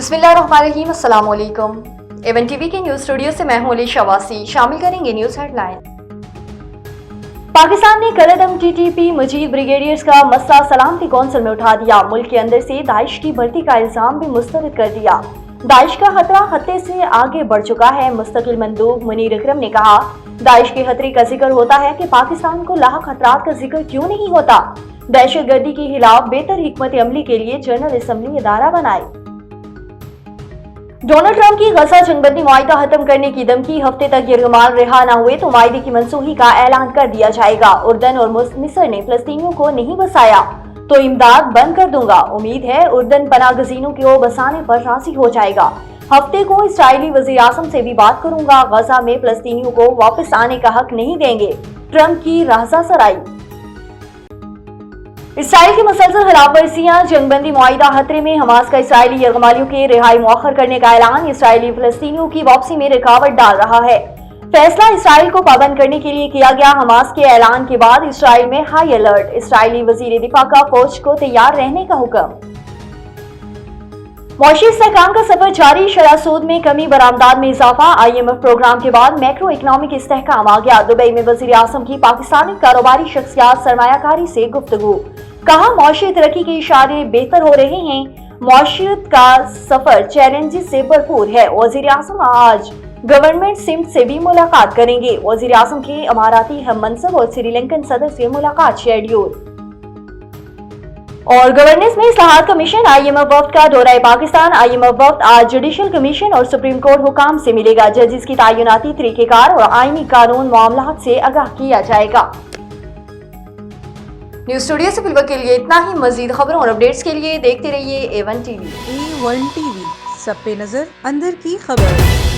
बिस्मिल्लाहिर्रहमानिर्रहीम, अस्सलाम वालेकुम। एवन टीवी के न्यूज स्टूडियो से मैं हूं अली शवासी। शामिल करेंगे न्यूज हेडलाइन। पाकिस्तान ने कलअदम टीटीपी मजीद ब्रिगेडियर्स का मसला सलामती कौंसिल में उठा दिया। मुल्क के अंदर से दाइश की भर्ती का इल्जाम भी मुस्तरद कर दिया। दाइश का खतरा खत्ते से आगे बढ़ चुका है। मुस्तकिल मंदूब मुनीर अकरम ने कहा, दाइश के खतरे का जिक्र होता है कि पाकिस्तान को लाहक खतरात का जिक्र क्यों नहीं होता। दहशत गर्दी के खिलाफ बेहतर हिकमत अमली के लिए जनरल असम्बली इदारा बनाए। डोनाल्ड ट्रंप की गजा जंगबंदी मुआहिदा खत्म करने की धमकी, हफ्ते तक यरगमाल रिहा न हुए तो मुआहिदे की मनसूखी का ऐलान कर दिया जाएगा। उर्दन और मिस्र ने फलस्तीनियों को नहीं बसाया तो इमदाद बंद कर दूंगा। उम्मीद है उर्दन पनाह गजीनों को बसाने पर राजी हो जाएगा। हफ्ते को इस्राएली वज़ीर आज़म से भी बात करूंगा। गजा में फलस्तीनियों को वापस आने का हक नहीं देंगे, ट्रंप की राजा सराई। इसराइल की मुसलसल खिलाफवर्जियां, जंगबंदी मुआहिदा खतरे में। हमास का इसराइली यरगमालियों के रिहाई मुअख्खर करने का ऐलान इसराइली फलस्तीनियों की वापसी में रुकावट डाल रहा है। फैसला इसराइल को पाबंद करने के लिए किया गया। हमास के ऐलान के बाद इसराइल में हाई अलर्ट। इसराइली वजीर दिफा का फौज को तैयार रहने का हुक्म। मौशी इस्तेहकाम का सफर जारी। शरह सूद में कमी, बरामदात में इजाफा। IMF प्रोग्राम के बाद मैक्रो इकनॉमिक इस्तेहकाम आ गया। दुबई में वजीर आज़म की पाकिस्तानी कारोबारी शख्सियात सरमायाकारी से गुफ्तगू। कहा, मौशी तरक्की के इशारे बेहतर हो रहे हैं। मौशियत का सफर चैलेंजेस से भरपूर है। वजीर आज़म आज गवर्नमेंट सिम्ट से भी मुलाकात करेंगे। वजीर आज़म के अमाराती हम मनसब और श्रीलंकन सदर से मुलाकात शेड्यूल। और गवर्नेंस में इस्लाहात कमीशन, IMF वफ्द का दौरा पाकिस्तान। IMF वफ्द आज जुडिशल कमीशन और सुप्रीम कोर्ट हुकाम से मिलेगा। जजेस की तैनाती, तरीकेकार और आईनी कानून मामलात से आगाह किया जाएगा। न्यूज स्टूडियो से फिलहाल के लिए इतना ही। मजीद खबरों और अपडेट्स के लिए देखते रहिए A1 TV। A1 TV, सब पे नजर, अंदर की खबर।